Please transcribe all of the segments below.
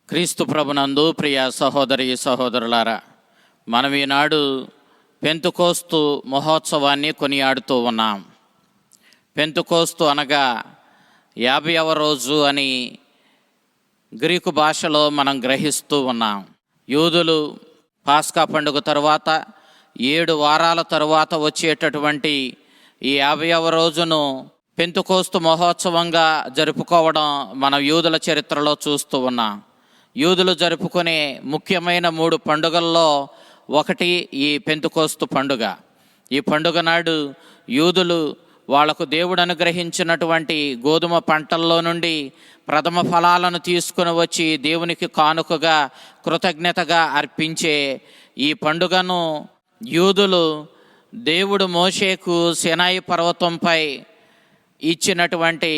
క్రీస్తు ప్రభునందు ప్రియ సహోదరి సహోదరులారా, మనం ఈనాడు పెంతుకోస్తు మహోత్సవాన్ని కొనియాడుతూ ఉన్నాం. పెంతుకోస్తు అనగా 50వ రోజు అని గ్రీకు భాషలో మనం గ్రహిస్తూ ఉన్నాం. యూదులు పాస్కా పండుగ తరువాత 7 వారాల తరువాత వచ్చేటటువంటి ఈ 50వ రోజును పెంతుకోస్తు మహోత్సవంగా జరుపుకోవడం మనం యూదుల చరిత్రలో చూస్తూ ఉన్నాం. యూదులు జరుపుకునే ముఖ్యమైన 3 పండుగల్లో ఒకటి ఈ పెంతుకోస్తు పండుగ. ఈ పండుగ నాడు యూదులు వాళ్లకు దేవుడు అనుగ్రహించినటువంటి గోధుమ పంటల్లో నుండి ప్రథమ ఫలాలను తీసుకుని వచ్చి దేవునికి కానుకగా కృతజ్ఞతగా అర్పించే ఈ పండుగను యూదులు దేవుడు మోషేకు సీనాయి పర్వతంపై ఇచ్చినటువంటి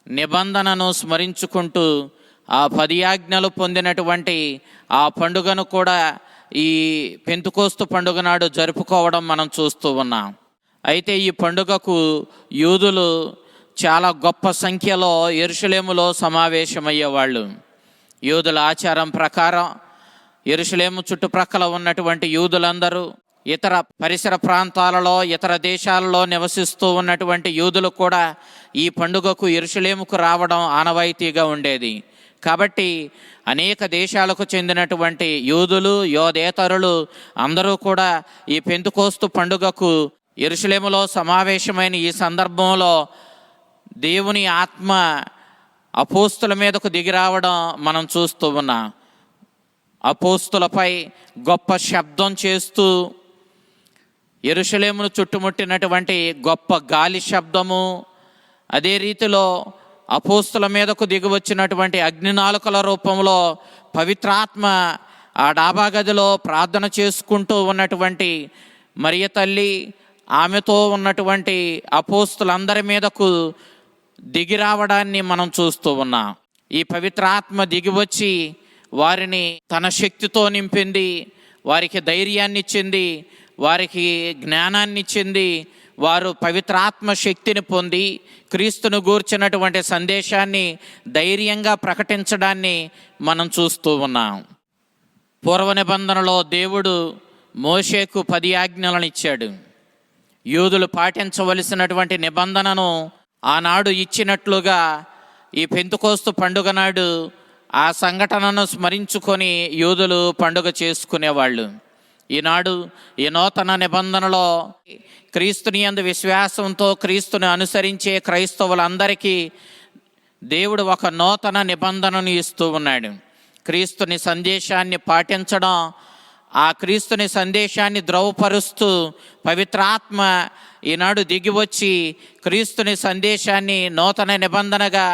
నిబంధనను స్మరించుకుంటూ ఆ 10 ఆజ్ఞలు పొందినటువంటి ఆ పండుగను కూడా ఈ పెంతుకోస్తు పండుగ నాడు జరుపుకోవడం మనం చూస్తూ ఉన్నాం. అయితే ఈ పండుగకు యూదులు చాలా గొప్ప సంఖ్యలో యెరూషలేములో సమావేశమయ్యేవాళ్ళు. యూదుల ఆచారం ప్రకారం యెరూషలేము చుట్టుప్రక్కల ఉన్నటువంటి యూదులందరూ ఇతర పరిసర ప్రాంతాలలో ఇతర దేశాలలో నివసిస్తూ ఉన్నటువంటి యూదులు కూడా ఈ పండుగకు యెరూషలేముకు రావడం ఆనవాయితీగా ఉండేది. కాబట్టి అనేక దేశాలకు చెందినటువంటి యూదులు యోధేతరులు అందరూ కూడా ఈ పెంతుకోస్తు పండుగకు యెరూషలేములో సమావేశమైన ఈ సందర్భంలో దేవుని ఆత్మ అపోస్తుల మీదకు దిగిరావడం మనం చూస్తూ ఉన్నాం. అపోస్తులపై గొప్ప శబ్దం చేస్తూ యెరూషలేమును చుట్టుముట్టినటువంటి గొప్ప గాలి శబ్దము, అదే రీతిలో అపోస్తుల మీదకు దిగివచ్చినటువంటి అగ్నినాలుకల రూపంలో పవిత్రాత్మ ఆ డాబా గదిలో ప్రార్థన చేసుకుంటూ ఉన్నటువంటి మరియ తల్లి, ఆమెతో ఉన్నటువంటి అపోస్తులందరి మీదకు దిగిరావడాన్ని మనం చూస్తూ ఉన్నాం. ఈ పవిత్రాత్మ దిగివచ్చి వారిని తన శక్తితో నింపింది, వారికి ధైర్యాన్ని ఇచ్చింది, వారికి జ్ఞానాన్ని ఇచ్చింది. వారు పవిత్రాత్మ శక్తిని పొంది క్రీస్తును గూర్చినటువంటి సందేశాన్ని ధైర్యంగా ప్రకటించడాన్ని మనం చూస్తూ ఉన్నాం. పూర్వ నిబంధనలో దేవుడు మోషేకు 10 ఆజ్ఞలను ఇచ్చాడు. యూదులు పాటించవలసినటువంటి నిబంధనను ఆనాడు ఇచ్చినట్లుగా ఈ పెంతుకోస్తు పండుగ నాడు ఆ సంఘటనను స్మరించుకొని యూదులు పండుగ చేసుకునేవాళ్ళు. ఈనాడు ఈ నూతన నిబంధనలో క్రీస్తుని యందు విశ్వాసంతో క్రీస్తుని అనుసరించే క్రైస్తవులందరికీ దేవుడు ఒక నూతన నిబంధనను ఇస్తూ ఉన్నాడు. క్రీస్తుని సందేశాన్ని పాటించడం, ఆ క్రీస్తుని సందేశాన్ని ద్రవపరుస్తూ పవిత్రాత్మ ఈనాడు దిగివచ్చి క్రీస్తుని సందేశాన్ని నూతన నిబంధనగా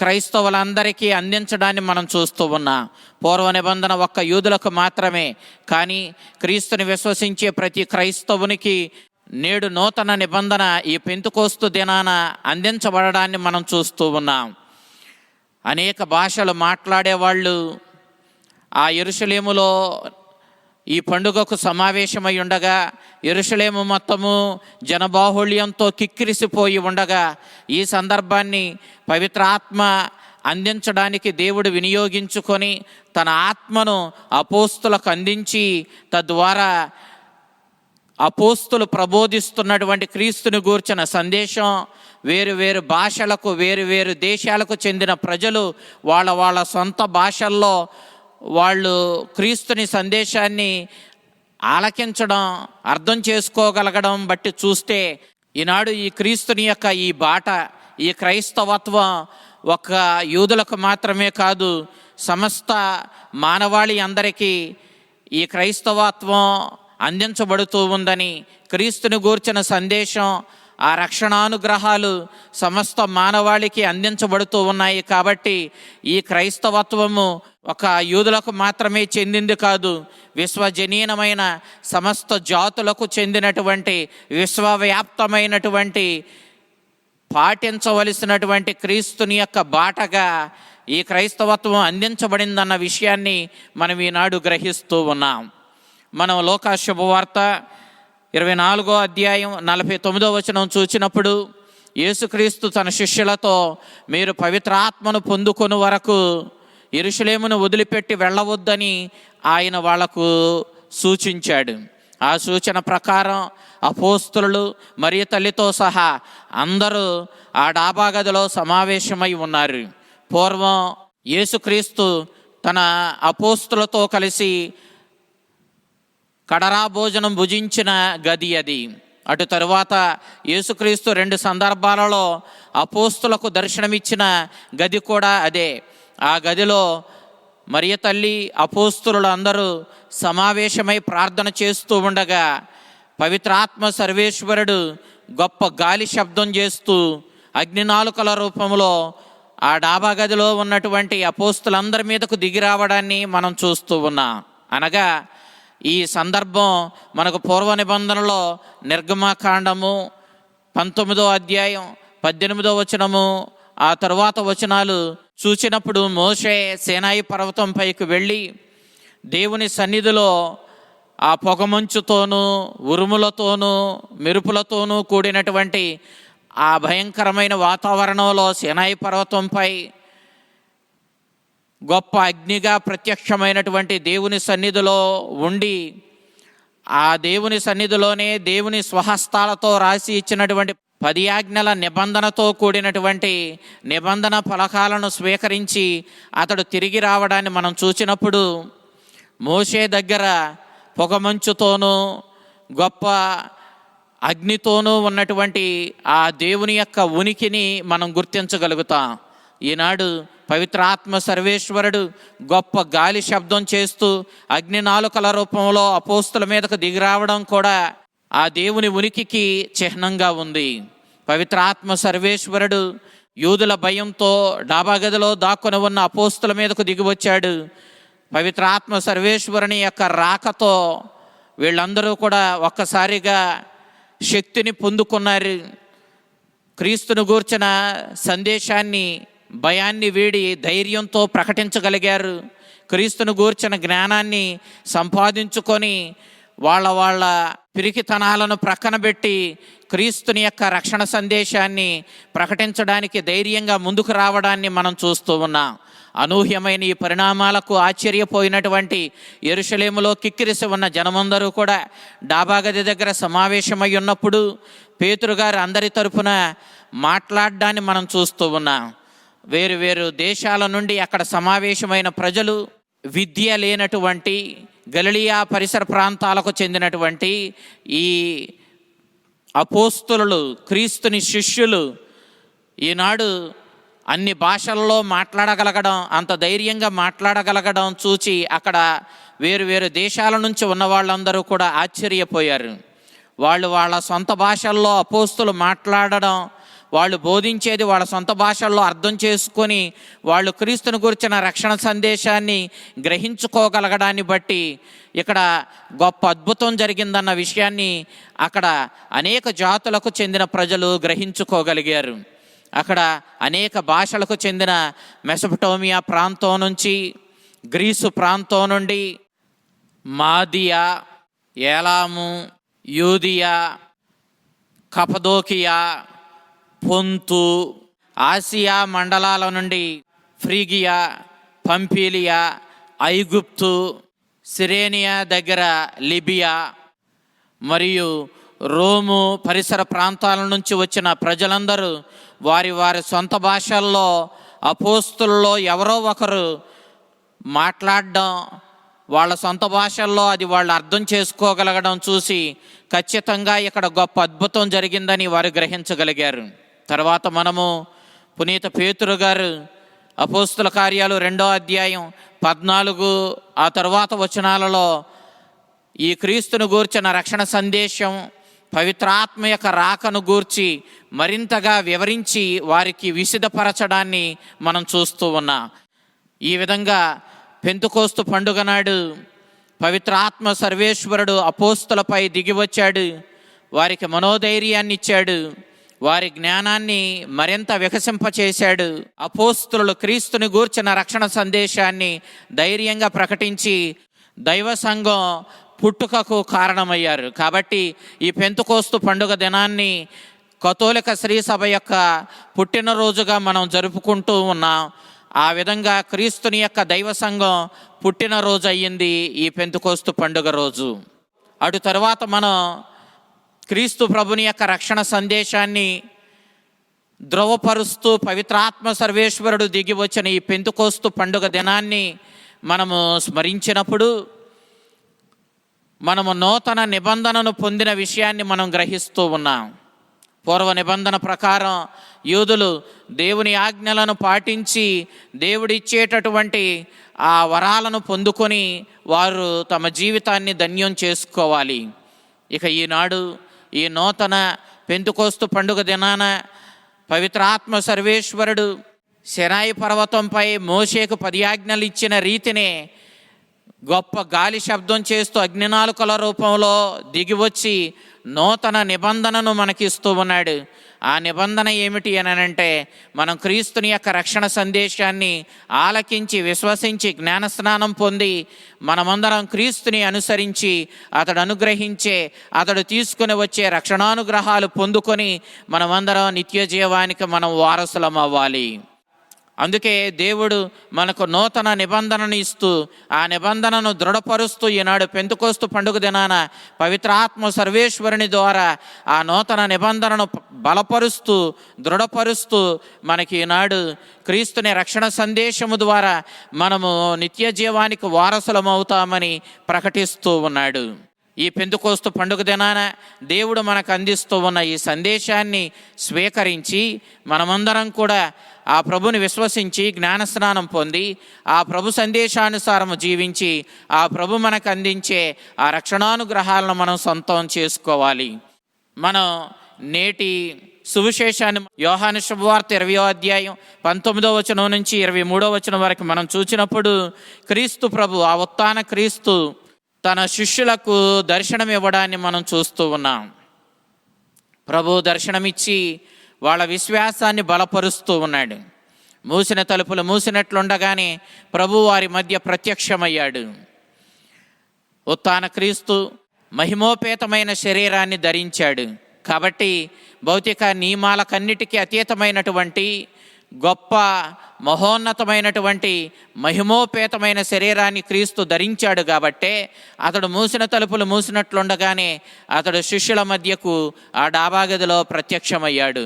క్రైస్తవులందరికీ అందించడాన్ని మనం చూస్తూ ఉన్నాం. పూర్వ నిబంధన ఒక్క యూదులకు మాత్రమే, కానీ క్రీస్తుని విశ్వసించే ప్రతి క్రైస్తవునికి నేడు నూతన నిబంధన ఈ పెంతుకోస్తు దినాన అందించబడడాన్ని మనం చూస్తూ ఉన్నాం. అనేక భాషలు మాట్లాడేవాళ్ళు ఆ యెరూషలేములో ఈ పండుగకు సమావేశమై ఉండగా, యెరూషలేము మొత్తము జనబాహుళ్యంతో కిక్కిరిసిపోయి ఉండగా ఈ సందర్భాన్ని పవిత్రాత్మ అందించడానికి దేవుడు వినియోగించుకొని తన ఆత్మను అపోస్తులకు అందించి తద్వారా అపోస్తులు ప్రబోధిస్తున్నటువంటి క్రీస్తుని గూర్చిన సందేశం వేరు వేరు భాషలకు వేరు వేరు దేశాలకు చెందిన ప్రజలు వాళ్ళ సొంత భాషల్లో వాళ్ళు క్రీస్తుని సందేశాన్ని ఆలకించడం, అర్థం చేసుకోగలగడం బట్టి చూస్తే ఈనాడు ఈ క్రీస్తుని యొక్క ఈ బాట, ఈ క్రైస్తవత్వం ఒక యూదులకు మాత్రమే కాదు, సమస్త మానవాళి అందరికీ ఈ క్రైస్తవత్వం అందించబడుతూ ఉందని, క్రీస్తుని గూర్చిన సందేశం ఆ రక్షణానుగ్రహాలు సమస్త మానవాళికి అందించబడుతూ ఉన్నాయి. కాబట్టి ఈ క్రైస్తవత్వము ఒక యూదులకు మాత్రమే చెందింది కాదు, విశ్వజనీనమైన సమస్త జాతులకు చెందినటువంటి విశ్వవ్యాప్తమైనటువంటి పాటించవలసినటువంటి క్రీస్తుని యొక్క బాటగా ఈ క్రైస్తవత్వం అందించబడిందన్న విషయాన్ని మనం ఈనాడు గ్రహిస్తూ ఉన్నాం. మనం లూకా శుభవార్త 24వ అధ్యాయం 49వ వచనం చూసినప్పుడు యేసుక్రీస్తు తన శిష్యులతో, మీరు పవిత్రాత్మను పొందుకొని వరకు యెరూషలేమును వదిలిపెట్టి వెళ్ళవద్దని ఆయన వాళ్లకు సూచించాడు. ఆ సూచన ప్రకారం అపోస్తలులు మరియ తల్లితో సహా అందరూ ఆ డాబా గదిలో సమావేశమై ఉన్నారు. పూర్వం యేసుక్రీస్తు తన అపోస్తలులతో కలిసి కడరా భోజనం భుజించిన గది అది. అటు తరువాత యేసుక్రీస్తు 2 సందర్భాలలో అపోస్తలులకు దర్శనమిచ్చిన గది కూడా అదే. ఆ గదిలో మరియ తల్లి అపోస్తలులు అందరూ సమావేశమై ప్రార్థన చేస్తూ ఉండగా పవిత్రాత్మ సర్వేశ్వరుడు గొప్ప గాలి శబ్దం చేస్తూ అగ్నినాలుకల రూపంలో ఆ డాబా గదిలో ఉన్నటువంటి అపోస్తలందరి మీదకు దిగి రావడాన్ని మనం చూస్తూ ఉన్నాం. అనగా ఈ సందర్భం మనకు పూర్వ నిబంధనలో నిర్గమకాండము 19వ అధ్యాయం 18వ వచనము ఆ తరువాత వచనాలు చూచినప్పుడు మోషే సీనాయి పర్వతం పైకి వెళ్ళి దేవుని సన్నిధిలో ఆ పొగమంచుతోనూ ఉరుములతోనూ మెరుపులతోనూ కూడినటువంటి ఆ భయంకరమైన వాతావరణంలో సీనాయి పర్వతంపై గొప్ప అగ్నిగా ప్రత్యక్షమైనటువంటి దేవుని సన్నిధిలో ఉండి ఆ దేవుని సన్నిధిలోనే దేవుని స్వహస్తాలతో రాసి ఇచ్చినటువంటి 10 ఆజ్ఞల నిబంధనతో కూడినటువంటి నిబంధన ఫలకాలను స్వీకరించి అతడు తిరిగి రావడాన్ని మనం చూసినప్పుడు మోషే దగ్గర పొగమంచుతోనూ గొప్ప అగ్నితోనూ ఉన్నటువంటి ఆ దేవుని యొక్క ఉనికిని మనం గుర్తించగలుగుతాం. ఈనాడు పవిత్రాత్మ సర్వేశ్వరుడు గొప్ప గాలి శబ్దం చేస్తూ అగ్నినాలుకల రూపంలో అపోస్తల మీదకు దిగిరావడం కూడా ఆ దేవుని ఉనికికి చిహ్నంగా ఉంది. పవిత్రాత్మ సర్వేశ్వరుడు యూదుల భయంతో డాబా గదిలో దాక్కుని ఉన్న అపోస్తల మీదకు దిగి వచ్చాడు. పవిత్రాత్మ సర్వేశ్వరుని యొక్క రాకతో వీళ్ళందరూ కూడా ఒక్కసారిగా శక్తిని పొందుకున్నారు. క్రీస్తును గూర్చిన సందేశాన్ని భయాన్ని వీడి ధైర్యంతో ప్రకటించగలిగారు. క్రీస్తును గూర్చిన జ్ఞానాన్ని సంపాదించుకొని వాళ్ళ పిరికితనాలను ప్రక్కన పెట్టి క్రీస్తుని యొక్క రక్షణ సందేశాన్ని ప్రకటించడానికి ధైర్యంగా ముందుకు రావడాన్ని మనం చూస్తూ ఉన్నాం. అనూహ్యమైన ఈ పరిణామాలకు ఆశ్చర్యపోయినటువంటి యెరూషలేములో కిక్కిరిసి ఉన్న జనమందరూ కూడా డాబా గది దగ్గర సమావేశమై ఉన్నప్పుడు పేతురు గారు అందరి తరపున మాట్లాడడాన్ని మనం చూస్తూ ఉన్నాం. వేరు వేరు దేశాల నుండి అక్కడ సమావేశమైన ప్రజలు, విద్య లేనటువంటి గలిలయ పరిసర ప్రాంతాలకు చెందినటువంటి ఈ అపోస్తలులు, క్రీస్తుని శిష్యులు ఈనాడు అన్ని భాషల్లో మాట్లాడగలగడం, అంత ధైర్యంగా మాట్లాడగలగడం చూచి అక్కడ వేరు వేరు దేశాల నుంచి ఉన్న వాళ్ళందరూ కూడా ఆశ్చర్యపోయారు. వాళ్ళ సొంత భాషల్లో అపోస్తలు మాట్లాడడం, వాళ్ళు బోధించేది వాళ్ళ సొంత భాషల్లో అర్థం చేసుకొని వాళ్ళు క్రీస్తుని గురించిన రక్షణ సందేశాన్ని గ్రహించుకోగలగడాన్ని బట్టి ఇక్కడ గొప్ప అద్భుతం జరిగిందన్న విషయాన్ని అక్కడ అనేక జాతులకు చెందిన ప్రజలు గ్రహించుకోగలిగారు. అక్కడ అనేక భాషలకు చెందిన మెసొపటోమియా ప్రాంతం నుంచి, గ్రీసు ప్రాంతం నుండి, మాదియా, ఏలాము, యూదియా, కపదోకియా, పొంతు, ఆసియా మండలాల నుండి ఫ్రీగియా, పంపీలియా, ఐగుప్తు, సిరేనియా దగ్గర లిబియా మరియు రోము పరిసర ప్రాంతాల నుంచి వచ్చిన ప్రజలందరూ వారి సొంత భాషల్లో అపోస్తలుల్లో ఎవరో ఒకరు మాట్లాడడం, వాళ్ళ సొంత భాషల్లో అది వాళ్ళు అర్థం చేసుకోగలగడం చూసి ఖచ్చితంగా ఇక్కడ గొప్ప అద్భుతం జరిగిందని వారు గ్రహించగలిగారు. తర్వాత మనము పునీత పేతురు గారు అపోస్తల కార్యాలు 2వ అధ్యాయం 14 ఆ తరువాత వచనాలలో ఈ క్రీస్తును గూర్చిన రక్షణ సందేశం, పవిత్రాత్మ యొక్క రాకను గూర్చి మరింతగా వివరించి వారికి విశదపరచడాన్ని మనం చూస్తూ ఉన్నాం. ఈ విధంగా పెంతెకోస్తు పండుగ నాడు పవిత్రాత్మ సర్వేశ్వరుడు అపోస్తలపై దిగి వచ్చాడు. వారికి మనోధైర్యాన్ని ఇచ్చాడు. వారి జ్ఞానాన్ని మరింత వికసింపచేశాడు. అపోస్తలులు క్రీస్తుని గూర్చిన రక్షణ సందేశాన్ని ధైర్యంగా ప్రకటించి దైవ సంఘం పుట్టుకకు కారణమయ్యారు. కాబట్టి ఈ పెంతెకోస్తు పండుగ దినాన్ని కథోలిక శ్రీ సభ యొక్క పుట్టినరోజుగా మనం జరుపుకుంటూ ఉన్నాం. ఆ విధంగా క్రీస్తుని యొక్క దైవ సంఘం పుట్టినరోజు అయ్యింది ఈ పెంతెకోస్తు పండుగ రోజు. అటు తరువాత మనం క్రీస్తు ప్రభుని యొక్క రక్షణ సందేశాన్ని ధృవపరుస్తూ పవిత్రాత్మ సర్వేశ్వరుడు దిగి వచ్చిన ఈ పెంతెకోస్తు పండుగ దినాన్ని మనము స్మరించినప్పుడు మనము నూతన నిబంధనను పొందిన విషయాన్ని మనం గ్రహిస్తూ ఉన్నాం. పూర్వ నిబంధన ప్రకారం యూదులు దేవుని ఆజ్ఞలను పాటించి దేవుడిచ్చేటటువంటి ఆ వరాలను పొందుకొని వారు తమ జీవితాన్ని ధన్యం చేసుకోవాలి. ఇక ఈనాడు ఈ నూతన పెంతెకోస్తు పండుగ దినాన పవిత్రాత్మ సర్వేశ్వరుడు సినాయి పర్వతంపై మోషేకు 10 ఆజ్ఞలు ఇచ్చిన రీతినే గొప్ప గాలి శబ్దం చేస్తూ అగ్నినాళికల రూపంలో దిగివచ్చి నూతన నిబంధనను మనకిస్తూ ఉన్నాడు. ఆ నిబంధన ఏమిటి అని అంటే, మనం క్రీస్తుని యొక్క రక్షణ సందేశాన్ని ఆలకించి విశ్వసించి జ్ఞానస్నానం పొంది మనమందరం క్రీస్తుని అనుసరించి అతడు అనుగ్రహించే అతడు తీసుకుని వచ్చే రక్షణానుగ్రహాలు పొందుకొని మనమందరం నిత్య జీవానికి మనం వారసులం అవ్వాలి. అందుకే దేవుడు మనకు నూతన నిబంధనను ఇస్తూ ఆ నిబంధనను దృఢపరుస్తూ ఈనాడు పెంతెకోస్తు పండుగ దినాన పవిత్రాత్మ సర్వేశ్వరుని ద్వారా ఆ నూతన నిబంధనను బలపరుస్తూ దృఢపరుస్తూ మనకి ఈనాడు క్రీస్తుని రక్షణ సందేశము ద్వారా మనము నిత్య జీవానికి వారసులమవుతామని ప్రకటిస్తూ ఉన్నాడు. ఈ పెంతెకోస్తు పండుగ దినాన దేవుడు మనకు అందిస్తూ ఉన్న ఈ సందేశాన్ని స్వీకరించి మనమందరం కూడా ఆ ప్రభుని విశ్వసించి జ్ఞానస్నానం పొంది ఆ ప్రభు సందేశానుసారము జీవించి ఆ ప్రభు మనకు అందించే ఆ రక్షణానుగ్రహాలను మనం సొంతం చేసుకోవాలి. మనం నేటి సువిశేషాన్ని యోహాను శుభవార్త 20వ అధ్యాయం 19వ వచనం నుంచి 23వ వచనం వరకు మనం చూసినప్పుడు క్రీస్తు ప్రభు ఆ ఉత్థాన క్రీస్తు తన శిష్యులకు దర్శనం ఇవ్వడాన్ని మనం చూస్తూ ఉన్నాం. ప్రభు దర్శనమిచ్చి వాళ్ళ విశ్వాసాన్ని బలపరుస్తూ ఉన్నాడు. మూసిన తలుపులు మూసినట్లుండగానే ప్రభు వారి మధ్య ప్రత్యక్షమయ్యాడు. ఉత్థాన క్రీస్తు మహిమోపేతమైన శరీరాన్ని ధరించాడు కాబట్టి భౌతిక నియమాలకన్నిటికీ అతీతమైనటువంటి గొప్ప మహోన్నతమైనటువంటి మహిమోపేతమైన శరీరాన్ని క్రీస్తు ధరించాడు కాబట్టే అతడు మూసిన తలుపులు మూసినట్లుండగానే అతడు శిష్యుల మధ్యకు ఆ డాబా గదిలో ప్రత్యక్షమయ్యాడు.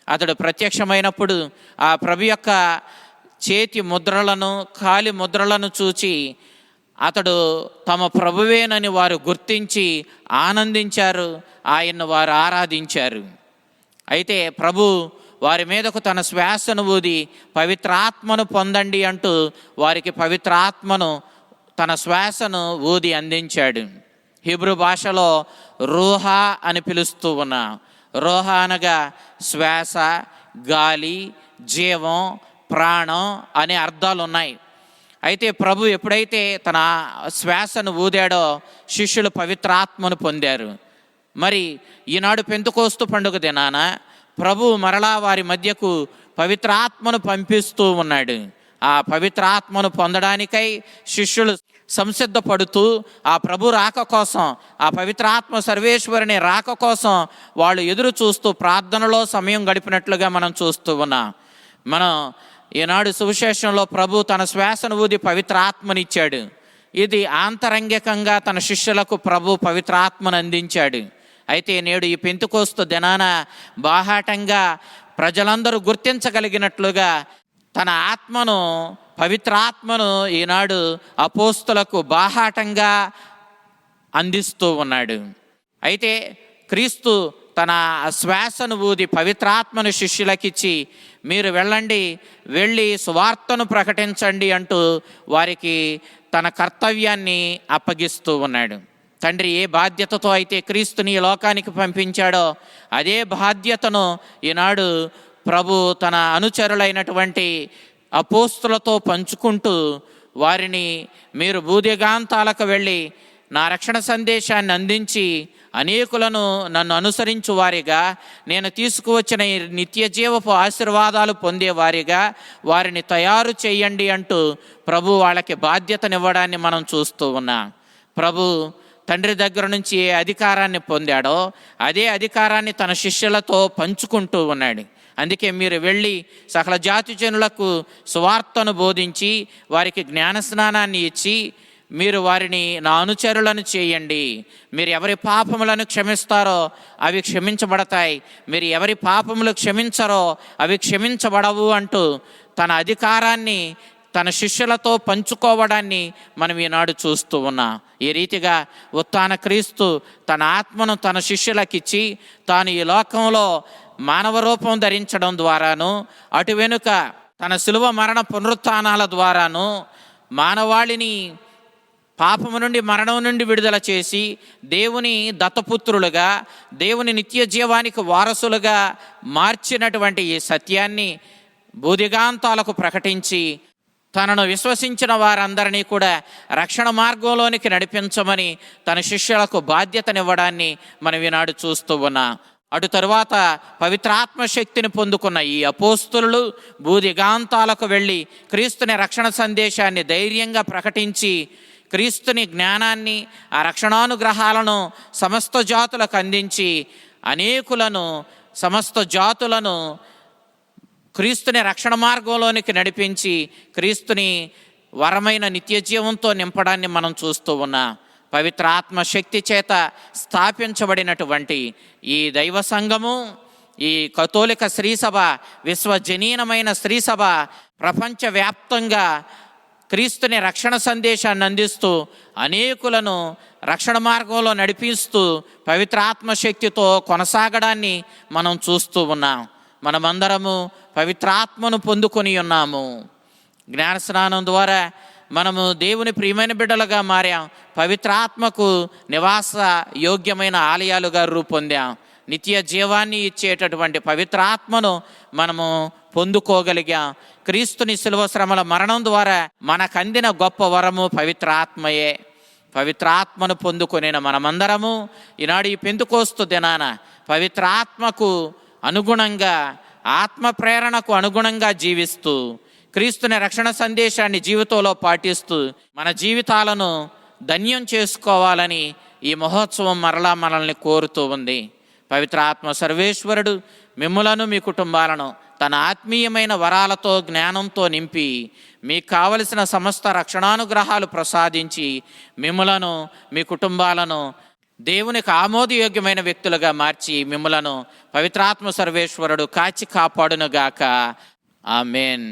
అతడు ప్రత్యక్షమైనప్పుడు ఆ ప్రభు యొక్క చేతి ముద్రలను కాలి ముద్రలను చూచి అతడు తమ ప్రభువేనని వారు గుర్తించి ఆనందించారు, ఆయన్ను వారు ఆరాధించారు. అయితే ప్రభు వారి మీదకు తన శ్వాసను ఊది పవిత్రాత్మను పొందండి అంటూ వారికి పవిత్రాత్మను తన శ్వాసను ఊది అందించాడు. హీబ్రూ భాషలో రూహా అని పిలుస్తూ ఉన్నా. రూహా అనగా శ్వాస, గాలి, జీవం, ప్రాణం అనే అర్థాలు ఉన్నాయి. అయితే ప్రభు ఎప్పుడైతే తన శ్వాసను ఊదాడో శిష్యులు పవిత్రాత్మను పొందారు. మరి ఈనాడు పెంతెకోస్తు పండుగ దినాన ప్రభు మరలా వారి మధ్యకు పవిత్రాత్మను పంపిస్తూ ఉన్నాడు. ఆ పవిత్రాత్మను పొందడానికై శిష్యులు సంసిద్ధపడుతూ ఆ ప్రభు రాక కోసం, ఆ పవిత్రాత్మ సర్వేశ్వరుని రాక కోసం వాళ్ళు ఎదురు చూస్తూ ప్రార్థనలో సమయం గడిపినట్లుగా మనం చూస్తూ ఉన్నాం. మనం ఈనాడు సువిశేషంలో ప్రభు తన శ్వాసను ఊది పవిత్రాత్మనిచ్చాడు. ఇది ఆంతరంగికంగా తన శిష్యులకు ప్రభు పవిత్రాత్మను అందించాడు. అయితే నేడు ఈ పెంతెకోస్తు దినాన బాహాటంగా ప్రజలందరూ గుర్తించగలిగినట్లుగా తన ఆత్మను, పవిత్రాత్మను ఈనాడు అపోస్తులకు బాహాటంగా అందిస్తూ ఉన్నాడు. అయితే క్రీస్తు తన శ్వాసను ఊది పవిత్రాత్మను శిష్యులకిచ్చి మీరు వెళ్ళి సువార్తను ప్రకటించండి అంటూ వారికి తన కర్తవ్యాన్ని అప్పగిస్తూ ఉన్నాడు. తండ్రి ఏ బాధ్యతతో అయితే క్రీస్తుని ఈ లోకానికి పంపించాడో అదే బాధ్యతను ఈనాడు ప్రభు తన అనుచరులైనటువంటి అపోస్తులతో పంచుకుంటూ వారిని మీరు భూదిగాంతాలకు వెళ్ళి నా రక్షణ సందేశాన్ని అందించి అనేకులను నన్ను అనుసరించు వారిగా, నేను తీసుకువచ్చిన నిత్య జీవపు ఆశీర్వాదాలు పొందేవారిగా వారిని తయారు చేయండి అంటూ ప్రభు వాళ్ళకి బాధ్యతనివ్వడాన్ని మనం చూస్తూ ఉన్నాం. ప్రభు తండ్రి దగ్గర నుంచి ఏ అధికారాన్ని పొందాడో అదే అధికారాన్ని తన శిష్యులతో పంచుకుంటూ ఉన్నాడు. అందుకే మీరు వెళ్ళి సకల జాతి జనులకు సువార్తను బోధించి వారికి జ్ఞానస్నానాన్ని ఇచ్చి మీరు వారిని నా అనుచరులను చేయండి. మీరు ఎవరి పాపములను క్షమిస్తారో అవి క్షమించబడతాయి, మీరు ఎవరి పాపములు క్షమించరో అవి క్షమించబడవు అంటూ తన అధికారాన్ని తన శిష్యులతో పంచుకోవడాన్ని మనం ఈనాడు చూస్తూ ఉన్నాం. ఈ రీతిగా ఉత్థాన క్రీస్తు తన ఆత్మను తన శిష్యులకిచ్చి తాను ఈ లోకంలో మానవ రూపం ధరించడం ద్వారాను, అటు వెనుక తన శిలువ మరణ పునరుత్థానాల ద్వారాను మానవాళిని పాపము నుండి మరణం నుండి విడుదల చేసి దేవుని దత్తపుత్రులుగా, దేవుని నిత్య జీవానికి వారసులుగా మార్చినటువంటి ఈ సత్యాన్ని భూదిగాంతాలకు ప్రకటించి తనను విశ్వసించిన వారందరినీ కూడా రక్షణ మార్గంలోనికి నడిపించమని తన శిష్యులకు బాధ్యతనివ్వడాన్ని మనం ఈనాడు చూస్తూ ఉన్నాం. అటు తరువాత పవిత్రాత్మ శక్తిని పొందుకున్న ఈ అపోస్తులు భూదిగాంతాలకు వెళ్ళి క్రీస్తుని రక్షణ సందేశాన్ని ధైర్యంగా ప్రకటించి క్రీస్తుని జ్ఞానాన్ని, ఆ రక్షణానుగ్రహాలను సమస్త జాతులకు అందించి అనేకులను, సమస్త జాతులను క్రీస్తుని రక్షణ మార్గంలోనికి నడిపించి క్రీస్తుని వరమైన నిత్య జీవంతో నింపడాన్ని మనం చూస్తూ ఉన్నాం. పవిత్ర ఆత్మ శక్తి చేత స్థాపించబడినటువంటి ఈ దైవ సంఘము, ఈ కథోలిక శ్రీసభ, విశ్వజనీనమైన శ్రీసభ ప్రపంచవ్యాప్తంగా క్రీస్తుని రక్షణ సందేశాన్ని అందిస్తూ అనేకులను రక్షణ మార్గంలో నడిపిస్తూ పవిత్ర ఆత్మశక్తితో కొనసాగడాన్ని మనం చూస్తూ ఉన్నాం. మనమందరము పవిత్రాత్మను పొందుకొని ఉన్నాము. జ్ఞానస్నానం ద్వారా మనము దేవుని ప్రియమైన బిడ్డలుగా మారాం. పవిత్రాత్మకు నివాస యోగ్యమైన ఆలయాలుగా రూపొందాం. నిత్య జీవాన్ని ఇచ్చేటటువంటి పవిత్రాత్మను మనము పొందుకోగలిగాం. క్రీస్తుని శిలువ శ్రమల మరణం ద్వారా మనకు అందిన గొప్ప వరము పవిత్రాత్మయే. పవిత్రాత్మను పొందుకొనిన మనమందరము ఈనాడు ఈ పెంతుకోస్తు దినాన పవిత్రాత్మకు అనుగుణంగా, ఆత్మ ప్రేరణకు అనుగుణంగా జీవిస్తూ క్రీస్తుని రక్షణ సందేశాన్ని జీవితంలో పాటిస్తూ మన జీవితాలను ధన్యం చేసుకోవాలని ఈ మహోత్సవం మరలా మనల్ని కోరుతూ ఉంది. పవిత్ర ఆత్మ సర్వేశ్వరుడు మిమ్ములను, మీ కుటుంబాలను తన ఆత్మీయమైన వరాలతో, జ్ఞానంతో నింపి మీకు కావలసిన సమస్త రక్షణానుగ్రహాలు ప్రసాదించి మిమ్ములను, మీ కుటుంబాలను దేవునికి ఆమోదయోగ్యమైన వ్యక్తులుగా మార్చి మిమ్ములను పవిత్రాత్మ సర్వేశ్వరుడు కాచి కాపాడునుగాక. ఆమేన్.